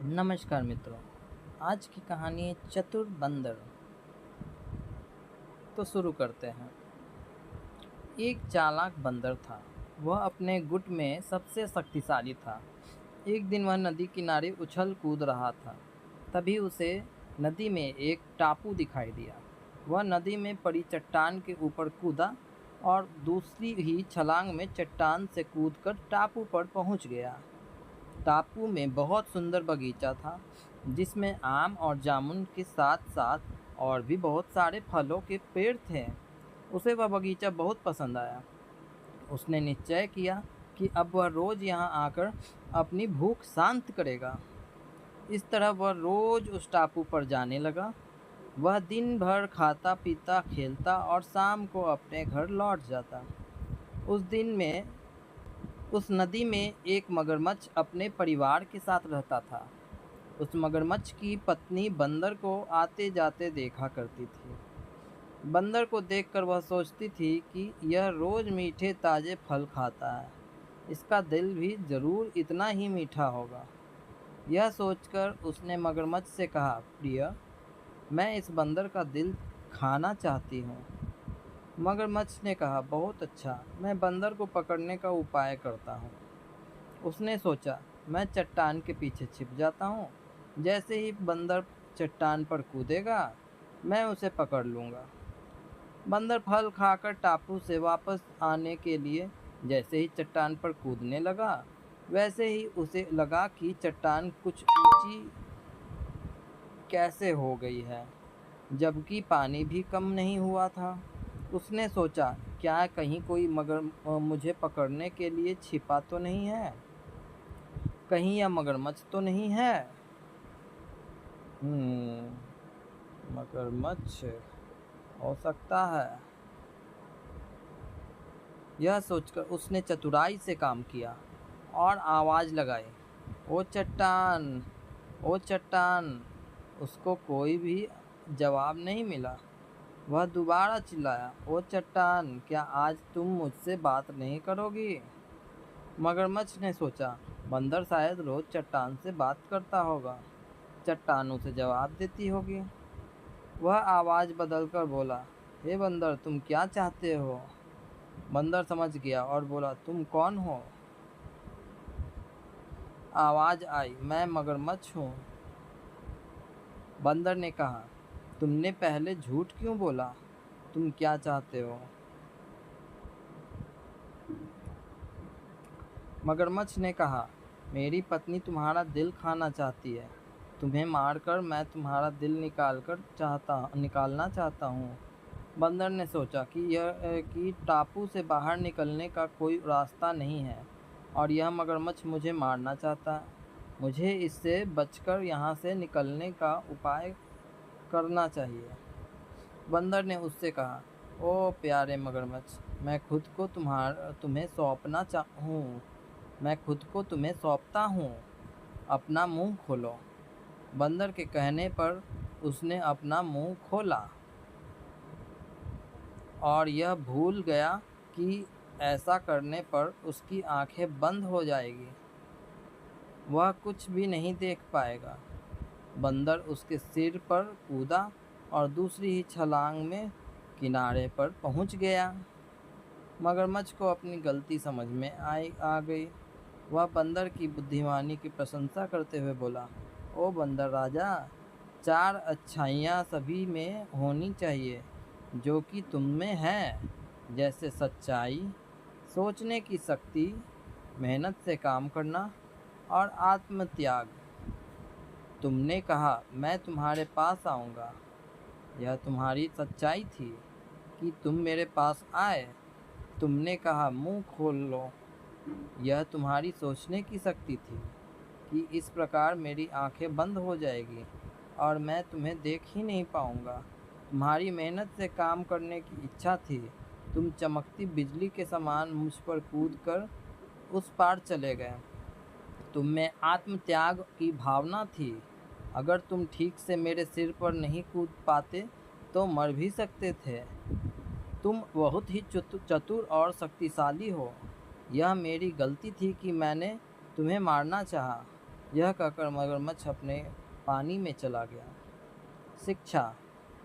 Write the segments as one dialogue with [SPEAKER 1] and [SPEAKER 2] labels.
[SPEAKER 1] नमस्कार मित्रों। आज की कहानी है चतुर बंदर। तो शुरू करते हैं। एक चालाक बंदर था। वह अपने गुट में सबसे शक्तिशाली था। एक दिन वह नदी किनारे उछल कूद रहा था। तभी उसे नदी में एक टापू दिखाई दिया। वह नदी में पड़ी चट्टान के ऊपर कूदा और दूसरी ही छलांग में चट्टान से कूदकर टापू पर पहुंच गया। टापू में बहुत सुंदर बगीचा था, जिसमें आम और जामुन के साथ साथ और भी बहुत सारे फलों के पेड़ थे। उसे वह बगीचा बहुत पसंद आया। उसने निश्चय किया कि अब वह रोज यहाँ आकर अपनी भूख शांत करेगा। इस तरह वह रोज उस टापू पर जाने लगा। वह दिन भर खाता पीता खेलता और शाम को अपने घर लौट जाता। उस दिन में उस नदी में एक मगरमच्छ अपने परिवार के साथ रहता था। उस मगरमच्छ की पत्नी बंदर को आते जाते देखा करती थी। बंदर को देखकर वह सोचती थी कि यह रोज मीठे ताजे फल खाता है, इसका दिल भी जरूर इतना ही मीठा होगा। यह सोचकर उसने मगरमच्छ से कहा, प्रिय, मैं इस बंदर का दिल खाना चाहती हूँ। मगरमच्छ ने कहा, बहुत अच्छा, मैं बंदर को पकड़ने का उपाय करता हूँ। उसने सोचा, मैं चट्टान के पीछे छिप जाता हूँ। जैसे ही बंदर चट्टान पर कूदेगा, मैं उसे पकड़ लूँगा। बंदर फल खाकर टापू से वापस आने के लिए जैसे ही चट्टान पर कूदने लगा, वैसे ही उसे लगा कि चट्टान कुछ ऊंची कैसे हो गई है, जबकि पानी भी कम नहीं हुआ था। उसने सोचा, क्या कहीं कोई मगर मुझे पकड़ने के लिए छिपा तो नहीं है? कहीं यह मगरमच्छ तो नहीं है? मगरमच्छ हो सकता है। यह सोचकर उसने चतुराई से काम किया और आवाज लगाई, ओ चट्टान, ओ चट्टान। उसको कोई भी जवाब नहीं मिला। वह दोबारा चिल्लाया, ओ चट्टान, क्या आज तुम मुझसे बात नहीं करोगी? मगरमच्छ ने सोचा, बंदर शायद रोज चट्टान से बात करता होगा, चट्टान उसे जवाब देती होगी। वह आवाज बदलकर बोला, हे बंदर, तुम क्या चाहते हो? बंदर समझ गया और बोला, तुम कौन हो? आवाज आई, मैं मगरमच्छ हूँ। बंदर ने कहा, तुमने पहले झूठ क्यों बोला? तुम क्या चाहते हो? मगरमच्छ ने कहा, मेरी पत्नी तुम्हारा दिल खाना चाहती है। तुम्हें मारकर मैं तुम्हारा दिल निकालना चाहता हूँ। बंदर ने सोचा कि टापू से बाहर निकलने का कोई रास्ता नहीं है और यह मगरमच्छ मुझे मारना चाहता है। मुझे इससे बचकर यहाँ से निकलने का उपाय करना चाहिए। बंदर ने उससे कहा, ओ प्यारे मगरमच्छ, मैं खुद को तुम्हें सौंपता हूँ। अपना मुंह खोलो। बंदर के कहने पर उसने अपना मुंह खोला और यह भूल गया कि ऐसा करने पर उसकी आंखें बंद हो जाएगी, वह कुछ भी नहीं देख पाएगा। बंदर उसके सिर पर कूदा और दूसरी ही छलांग में किनारे पर पहुंच गया। मगरमच्छ को अपनी गलती समझ में आ गई। वह बंदर की बुद्धिमानी की प्रशंसा करते हुए बोला, ओ बंदर राजा, 4 अच्छाइयाँ सभी में होनी चाहिए जो कि तुम में है, जैसे सच्चाई, सोचने की शक्ति, मेहनत से काम करना और आत्मत्याग। तुमने कहा मैं तुम्हारे पास आऊँगा, यह तुम्हारी सच्चाई थी कि तुम मेरे पास आए। तुमने कहा मुंह खोल लो, यह तुम्हारी सोचने की शक्ति थी कि इस प्रकार मेरी आंखें बंद हो जाएगी और मैं तुम्हें देख ही नहीं पाऊंगा। तुम्हारी मेहनत से काम करने की इच्छा थी। तुम चमकती बिजली के समान मुझ पर कूदकर उस पार चले गए। तुम में आत्मत्याग की भावना थी। अगर तुम ठीक से मेरे सिर पर नहीं कूद पाते तो मर भी सकते थे। तुम बहुत ही चतुर और शक्तिशाली हो। यह मेरी गलती थी कि मैंने तुम्हें मारना चाहा। यह कहकर मगरमच्छ अपने पानी में चला गया। शिक्षा: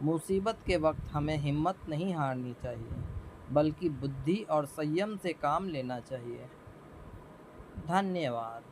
[SPEAKER 1] मुसीबत के वक्त हमें हिम्मत नहीं हारनी चाहिए, बल्कि बुद्धि और संयम से काम लेना चाहिए। धन्यवाद।